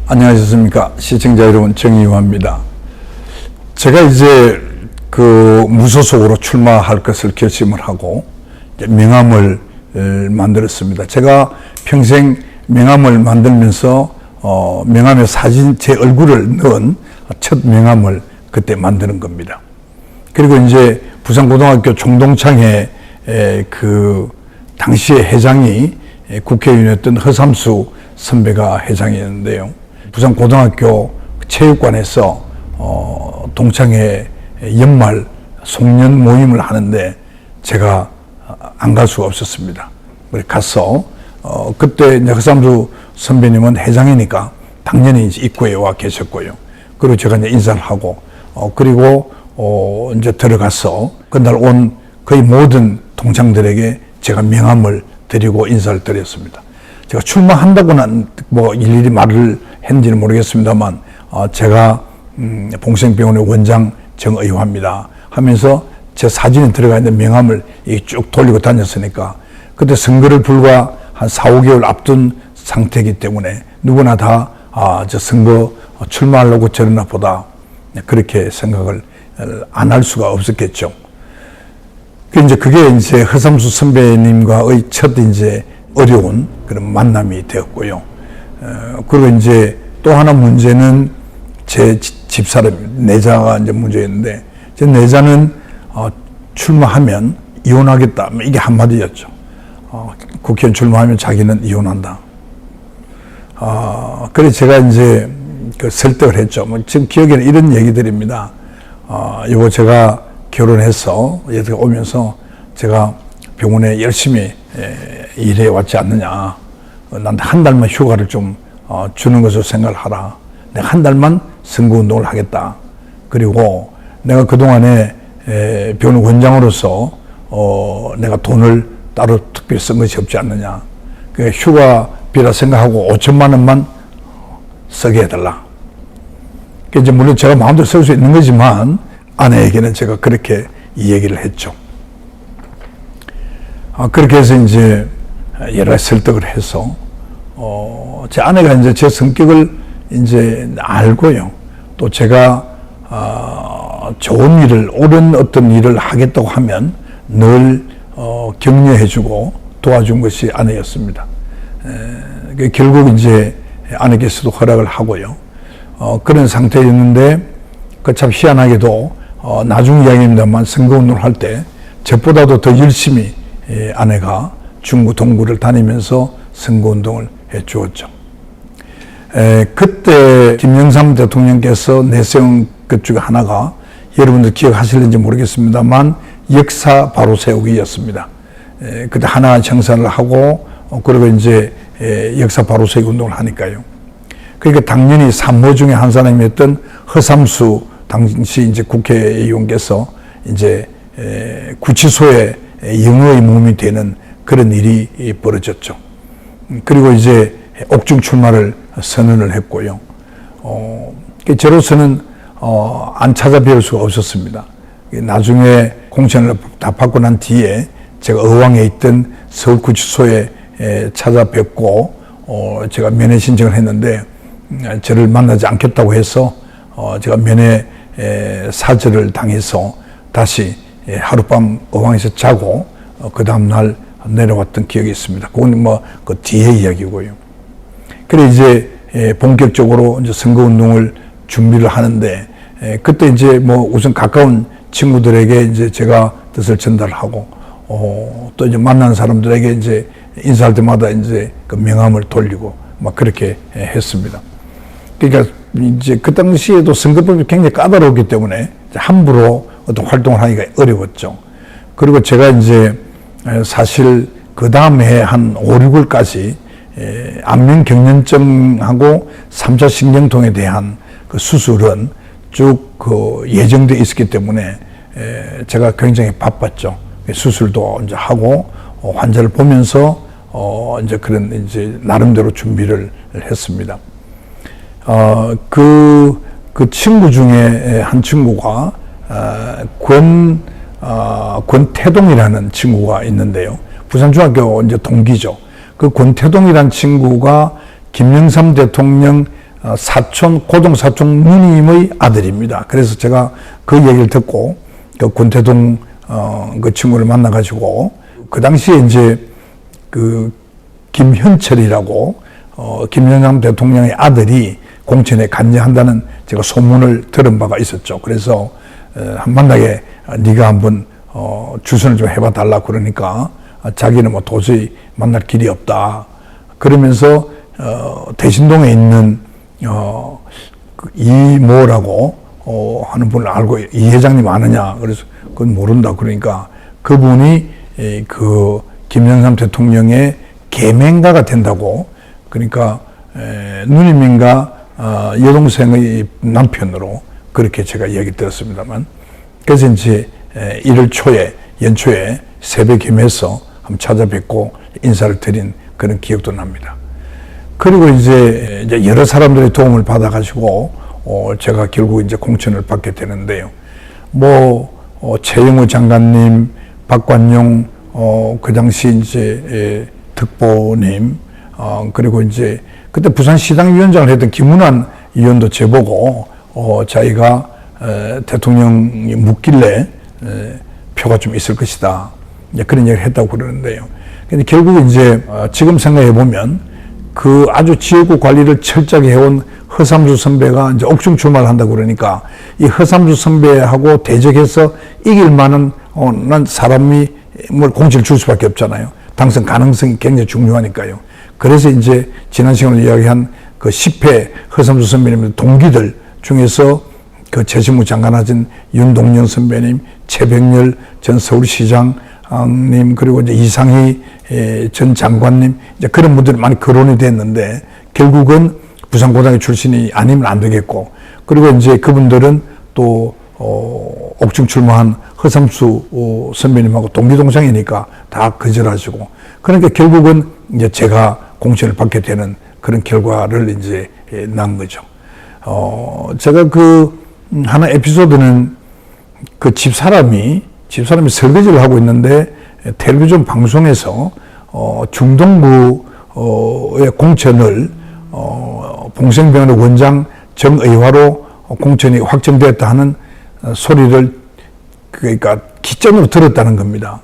안녕하셨습니까? 시청자 여러분, 정의화입니다. 제가 이제 무소속으로 출마할 것을 결심을 하고 명함을 만들었습니다. 제가 평생 명함을 만들면서 명함에 사진, 제 얼굴을 넣은 첫 명함을 그때 만드는 겁니다. 그리고 이제 부산고등학교 총동창회 당시의 회장이 국회의원이었던 허삼수 선배가 회장이었는데요. 부산고등학교 체육관에서 동창회 연말 송년 모임을 하는데 제가 안 갈 수가 없었습니다. 가서 그때 이제 허삼수 선배님은 회장이니까 당연히 이제 입구에 와 계셨고요. 그리고 제가 이제 인사를 하고 그리고 이제 들어가서 그날 온 거의 모든 동창들에게 제가 명함을 드리고 인사를 드렸습니다. 제가 출마한다고는 뭐 일일이 말을 했는지는 모르겠습니다만 제가 봉생병원의 원장 정의화입니다 하면서 제 사진이 들어가 있는 명함을 쭉 돌리고 다녔으니까 그때 선거를 불과 한 4, 5개월 앞둔 상태이기 때문에 누구나 다 저 선거 출마하려고 저러나 보다 그렇게 생각을 안 할 수가 없었겠죠. 그게 이제 허삼수 선배님과의 첫 이제 어려운 그런 만남이 되었고요. 그리고 이제 또 하나 문제는 제 집사람, 내자가 이제 문제였는데, 제 내자는 출마하면 이혼하겠다. 이게 한마디였죠. 국회의원 출마하면 자기는 이혼한다. 그래서 제가 이제 설득을 했죠. 지금 기억에는 이런 얘기들입니다. 여보, 제가 결혼해서 여기 오면서 제가 병원에 열심히 일해 왔지 않느냐. 나한테 한 달만 휴가를 좀 주는 것으로 생각을 하라. 내가 한 달만 선거운동을 하겠다. 그리고 내가 그동안에 병원 원장으로서 내가 돈을 따로 특별히 쓴 것이 없지 않느냐. 휴가비라 생각하고 5천만 원만 쓰게 해달라. 이제 물론 제가 마음대로 쓸 수 있는 거지만 아내에게는 제가 그렇게 이 얘기를 했죠. 그렇게 해서 이제 여러 가지 설득을 해서 제 아내가 이제 제 성격을 이제 알고요. 또 제가 좋은 일을, 옳은 어떤 일을 하겠다고 하면 늘 격려해주고 도와준 것이 아내였습니다. 결국 이제 아내께서도 허락을 하고요. 그런 상태였는데 참 희한하게도 나중 이야기입니다만 선거운동을 할 때 저보다도 더 열심히 아내가 중구 동구를 다니면서 선거운동을 해주었죠. 그때 김영삼 대통령께서 내세운 것 중에 하나가 여러분들 기억하실는지 모르겠습니다만 역사 바로 세우기였습니다. 그때 하나 청산을 하고 그리고 이제 역사 바로 세우기 운동을 하니까요. 그러니까 당연히 산모 중에 한 사람이었던 허삼수 당시 이제 국회의원께서 이제 구치소에 영어의 몸이 되는 그런 일이 벌어졌죠. 그리고 이제 옥중 출마를 선언을 했고요. 저로서는 안 찾아뵐 수가 없었습니다. 나중에 공천을 다 받고 난 뒤에 제가 어왕에 있던 서울구치소에 찾아뵙고 제가 면회 신청을 했는데 저를 만나지 않겠다고 해서 제가 면회 사절을 당해서 다시 하룻밤 어왕에서 자고 그 다음날 내려왔던 기억이 있습니다. 그건 그 뒤의 이야기고요. 그래 이제 본격적으로 이제 선거운동을 준비를 하는데 그때 이제 우선 가까운 친구들에게 이제 제가 뜻을 전달하고 또 이제 만나는 사람들에게 이제 인사할 때마다 이제 그 명함을 돌리고 그렇게 했습니다. 그러니까 이제 그 당시에도 선거법이 굉장히 까다로웠기 때문에 함부로 어떤 활동을 하기가 어려웠죠. 그리고 제가 이제 사실 그 다음에 한 5, 6월까지 안면경련증하고 3차 신경통에 대한 그 수술은 쭉 예정되어 있었기 때문에 제가 굉장히 바빴죠. 수술도 이제 하고 환자를 보면서 이제 그런 이제 나름대로 준비를 했습니다. 그 친구 중에 한 친구가 권태동이라는 친구가 있는데요. 부산중학교 이제 동기죠. 그 권태동이라는 친구가 김영삼 대통령 고종 사촌 누님의 아들입니다. 그래서 제가 그 얘기를 듣고 그 권태동 그 친구를 만나가지고 그 당시에 이제 그 김현철이라고 김영삼 대통령의 아들이 공천에 관여한다는 제가 소문을 들은 바가 있었죠. 그래서 만나게 네가 한번 주선을 좀 해봐 달라 그러니까 자기는 뭐 도저히 만날 길이 없다. 그러면서 대신동에 있는 이모라고 하는 분을 알고 이 회장님 아느냐 그래서 그건 모른다 그러니까 그분이 그 김영삼 대통령의 계맹가가 된다고 그러니까 누님인가 여동생의 남편으로 그렇게 제가 얘기 들었습니다만 그래서 이제 1월 초에 연초에 새벽임해서 한번 찾아뵙고 인사를 드린 그런 기억도 납니다. 그리고 이제 여러 사람들의 도움을 받아가지고 제가 결국 이제 공천을 받게 되는데요. 최영우 장관님, 박관용 그 당시 이제 특보님 그리고 이제 그때 부산시당위원장을 했던 김은환 의원도 제보고 자기가 대통령이 묻길래 표가 좀 있을 것이다. 이제 그런 얘기를 했다고 그러는데요. 근데 결국 이제 지금 생각해 보면 그 아주 지역구 관리를 철저하게 해온 허삼수 선배가 이제 옥중 출마를 한다고 그러니까 이 허삼수 선배하고 대적해서 이길 만한 난 사람이 뭘 공천을 줄 수밖에 없잖아요. 당선 가능성이 굉장히 중요하니까요. 그래서 이제 지난 시간에 이야기한 그 10회 허삼수 선배님 동기들 중에서 그 재무부 장관 하신 윤동연 선배님, 최병렬 전 서울시장님, 그리고 이제 이상희 전 장관님, 이제 그런 분들이 많이 거론이 됐는데, 결국은 부산고등학교 출신이 아니면 안 되겠고, 그리고 이제 그분들은 또, 옥중 출마한 허삼수 선배님하고 동기동창이니까 다 거절하시고, 그러니까 결국은 이제 제가 공천을 받게 되는 그런 결과를 이제 난 거죠. 제가 하나 에피소드는 그 집사람이 설거지를 하고 있는데 텔레비전 방송에서 중동구의 공천을 봉생병원의 원장 정의화로 공천이 확정되었다 하는 소리를 그러니까 기점으로 들었다는 겁니다.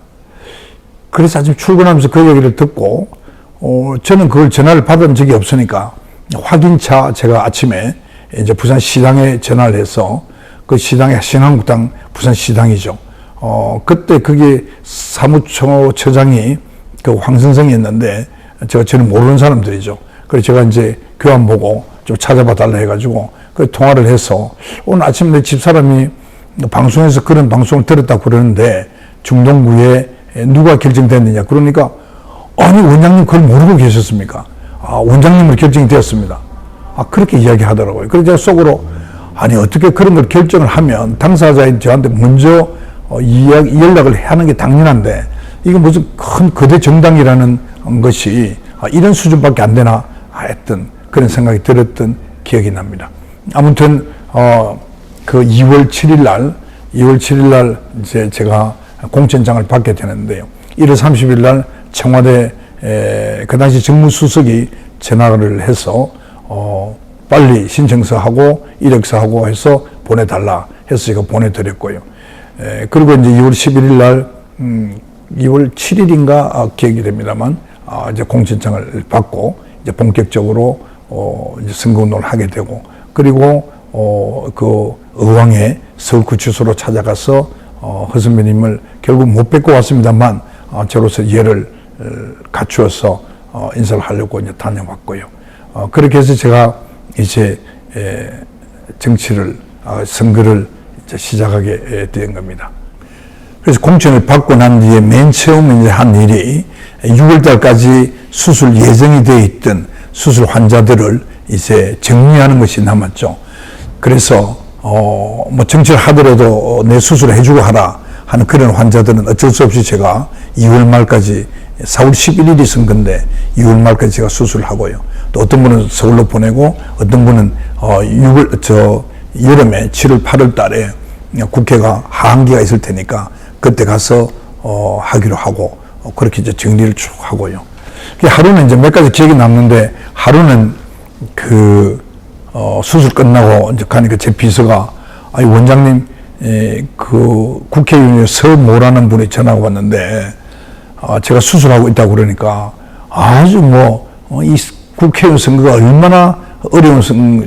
그래서 아침 출근하면서 그 얘기를 듣고 저는 그걸 전화를 받은 적이 없으니까 확인차 제가 아침에 이제 부산시당에 전화를 해서 그 시당이 신한국당 부산시당이죠. 그때 그게 사무처장이 그 황선생이었는데 저는 모르는 사람들이죠. 그래서 제가 이제 교환 보고 좀 찾아봐 달라 해가지고 그 통화를 해서 오늘 아침에 내 집사람이 방송에서 그런 방송을 들었다고 그러는데 중동구에 누가 결정됐느냐 그러니까 아니 원장님 그걸 모르고 계셨습니까? 원장님으로 결정이 되었습니다. 그렇게 이야기하더라고요. 그래서 제가 속으로 아니 어떻게 그런 걸 결정을 하면 당사자인 저한테 먼저 연락을 하는 게 당연한데 이게 무슨 큰 거대 정당이라는 것이 이런 수준밖에 안 되나 했던 그런 생각이 들었던 기억이 납니다. 아무튼 그 2월 7일 날 이제 제가 공천장을 받게 되는데요. 1월 30일 날 청와대 그 당시 정무수석이 전화를 해서 빨리 신청서하고 이력서하고 해서 보내달라 해서 제가 보내드렸고요. 그리고 이제 2월 11일 날 2월 7일인가 기억이 됩니다만 이제 공천장을 받고 이제 본격적으로 이제 선거운동을 하게 되고 그리고 그 의왕의 서울구치소로 찾아가서 허 선배님을 결국 못 뵙고 왔습니다만 저로서 예를 갖추어서 인사를 하려고 이제 다녀왔고요. 그렇게 해서 제가 이제 정치를 선거를 이제 시작하게 된 겁니다. 그래서 공천을 받고 난 뒤에 맨 처음 이제 한 일이 6월달까지 수술 예정이 되어 있던 수술 환자들을 이제 정리하는 것이 남았죠. 그래서 뭐 정치를 하더라도 내 수술을 해주고 하라 하는 그런 환자들은 어쩔 수 없이 제가 2월 말까지 4월 11일이 선거인데 2월 말까지 제가 수술을 하고요. 또 어떤 분은 서울로 보내고 어떤 분은 여름에 7월 8월 달에 국회가 하한기가 있을 테니까 그때 가서 하기로 하고 그렇게 이제 정리를 쭉 하고요. 하루는 이제 몇 가지 기억이 남는데 하루는 수술 끝나고 이제 가니까 제 비서가, 아니, 원장님, 그 국회의원의 서모라는 분이 전화가 왔는데, 제가 수술하고 있다고 그러니까 아주 이 국회의원 선거가 얼마나 어려운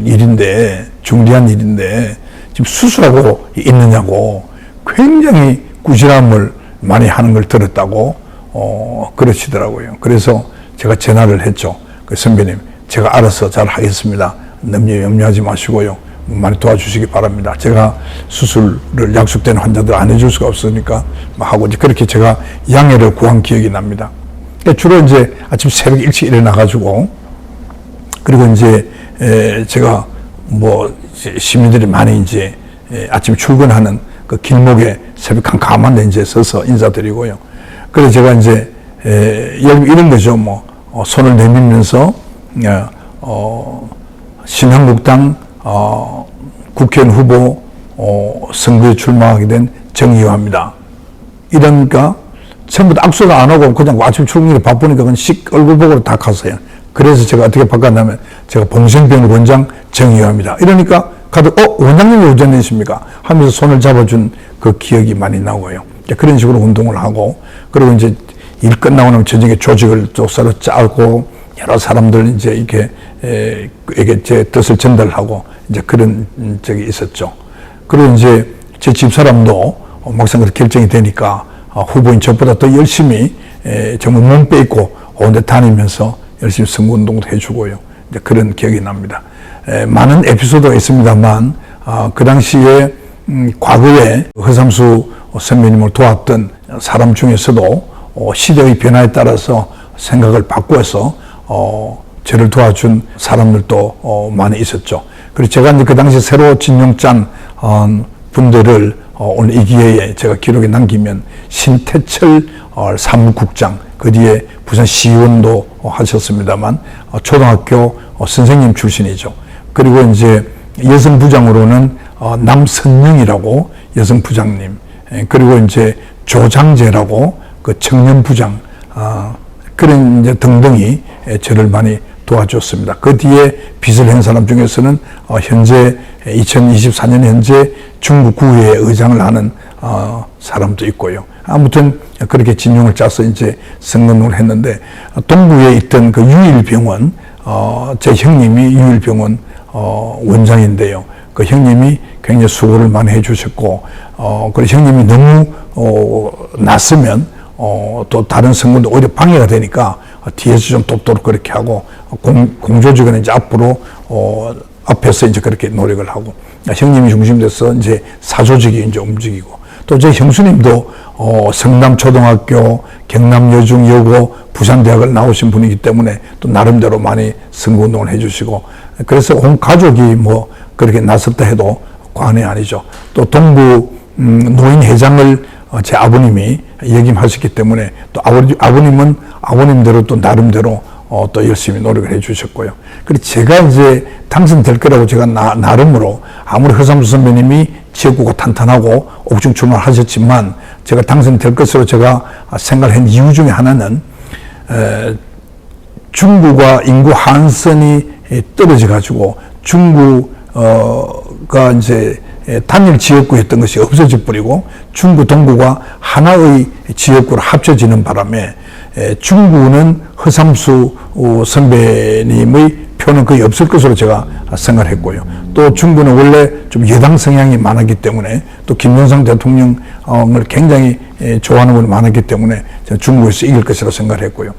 일인데, 중대한 일인데, 지금 수술하고 있느냐고 굉장히 꾸지람을 많이 하는 걸 들었다고, 그러시더라고요. 그래서 제가 전화를 했죠. 그 선배님, 제가 알아서 잘 하겠습니다. 너무 염려하지 마시고요. 많이 도와주시기 바랍니다. 제가 수술을 약속된 환자들 안 해줄 수가 없으니까 하고 이제 그렇게 제가 양해를 구한 기억이 납니다. 주로 이제 아침 새벽 일찍 일어나가지고 그리고 이제 제가 시민들이 많이 이제 아침 출근하는 그 길목에 새벽 깜깜한 데 이제 서서 인사드리고요. 그래서 제가 이제 이런 거죠. 손을 내밀면서 신한국당 국회의원 후보 선거에 출마하게 된 정의화입니다. 이러니까 전부 다 악수도 안 하고 그냥 아침 출근이 바쁘니까 그냥 얼굴 보고 다 갔어요. 그래서 제가 어떻게 바꿨냐면 제가 봉생병 원장 정의화입니다. 이러니까 가도 원장님이 원장님이십니까? 하면서 손을 잡아준 그 기억이 많이 나고요. 그런 식으로 운동을 하고 그리고 이제 일 끝나고 나면 저녁에 조직을 또 서로 짜고 여러 사람들 이제 이게 제 뜻을 전달하고 이제 그런 적이 있었죠. 그리고 이제 제 집사람도 막상 그렇게 결정이 되니까 후보인 저보다 더 열심히 정말 몸 빼입고 온 데 다니면서 열심히 선거운동도 해주고요. 이제 그런 기억이 납니다. 많은 에피소드가 있습니다만 그 당시에 과거에 허삼수 선배님을 도왔던 사람 중에서도 시대의 변화에 따라서 생각을 바꾸어서 저를 도와준 사람들도 많이 있었죠. 그리고 제가 이제 그 당시 새로 진용 짠 분들을 오늘 이 기회에 제가 기록에 남기면 신태철 사무국장, 그 뒤에 부산 시의원도 하셨습니다만 초등학교 선생님 출신이죠. 그리고 이제 여성부장으로는 남선영이라고 여성부장님, 그리고 이제 조장재라고 그 청년부장, 그런 이제 등등이 저를 많이 도와줬습니다. 그 뒤에 빚을 한 사람 중에서는 현재 2024년 현재 중국 구의회 의장을 하는 사람도 있고요. 아무튼 그렇게 진용을 짜서 이제 선거운동을 했는데 동부에 있던 그 유일병원, 제 형님이 유일병원 원장인데요. 그 형님이 굉장히 수고를 많이 해주셨고, 그리고 형님이 너무 낯으면 또 다른 선거도 오히려 방해가 되니까 뒤에서 좀 돕도록 그렇게 하고 공조직은 이제 앞에서 이제 그렇게 노력을 하고 형님이 중심돼서 이제 사조직이 이제 움직이고 또 제 형수님도 성남초등학교, 경남여중여고, 부산대학을 나오신 분이기 때문에 또 나름대로 많이 선거운동을 해주시고 그래서 온 가족이 그렇게 나섰다 해도 과언이 아니죠. 또 동부 노인회장을 제 아버님이 역임하셨기 때문에 또 아버님은 아버님대로 또 나름대로 또 열심히 노력을 해 주셨고요. 그리고 제가 이제 당선될 거라고 제가 나름으로 아무리 허삼수 선배님이 지역구가 탄탄하고 옥중출마를 하셨지만 제가 당선될 것으로 제가 생각한 이유 중에 하나는 중구가 인구 한선이 떨어져 가지고 중구가 이제 단일 지역구였던 것이 없어져 버리고 중구 동구가 하나의 지역구로 합쳐지는 바람에 중구는 허삼수 선배님의 표는 거의 없을 것으로 제가 생각을 했고요. 또 중구는 원래 좀 여당 성향이 많았기 때문에 또 김영삼 대통령을 굉장히 좋아하는 분이 많았기 때문에 제가 중구에서 이길 것이라고 생각을 했고요.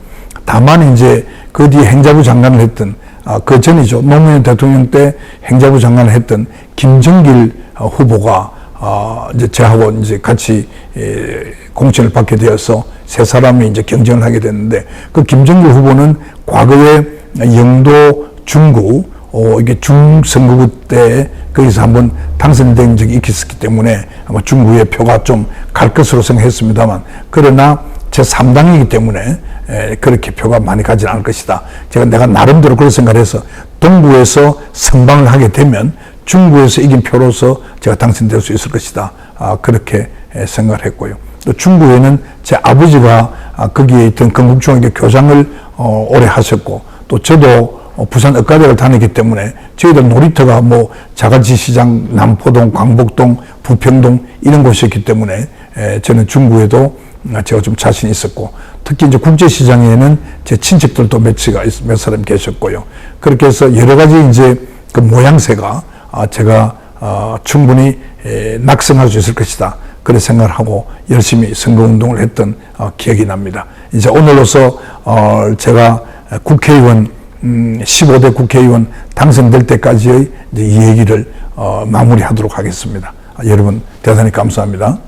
다만 이제 그 뒤에 행자부 장관을 했던 그 전이죠. 노무현 대통령 때 행자부 장관을 했던 김정길 후보가 이제 저하고 이제 같이 공천을 받게 되어서 세 사람이 이제 경쟁을 하게 됐는데 그 김정길 후보는 과거에 영도 중구 이게 중선거구 때 거기서 한번 당선된 적이 있었기 때문에 아마 중구의 표가 좀 갈 것으로 생각했습니다만 그러나 제 3당이기 때문에 그렇게 표가 많이 가지 않을 것이다. 내가 나름대로 그런 생각을 해서 동구에서 선방을 하게 되면 중구에서 이긴 표로서 제가 당선될 수 있을 것이다. 그렇게 생각을 했고요. 또 중구에는 제 아버지가 거기에 있던 건국중학교 교장을 오래 하셨고 또 저도 부산 의과대를 다니기 때문에 저희들 놀이터가 뭐 자갈치시장, 남포동, 광복동, 부평동 이런 곳이었기 때문에 저는 중구에도 제가 좀 자신 있었고, 특히 이제 국제시장에는 제 친척들도 몇 사람 계셨고요. 그렇게 해서 여러 가지 이제 그 모양새가 제가 충분히 낙성할 수 있을 것이다, 그런 생각을 하고 열심히 선거운동을 했던 기억이 납니다. 이제 오늘로서 제가 국회의원 15대 국회의원 당선될 때까지의 이 얘기를 마무리하도록 하겠습니다. 여러분 대단히 감사합니다.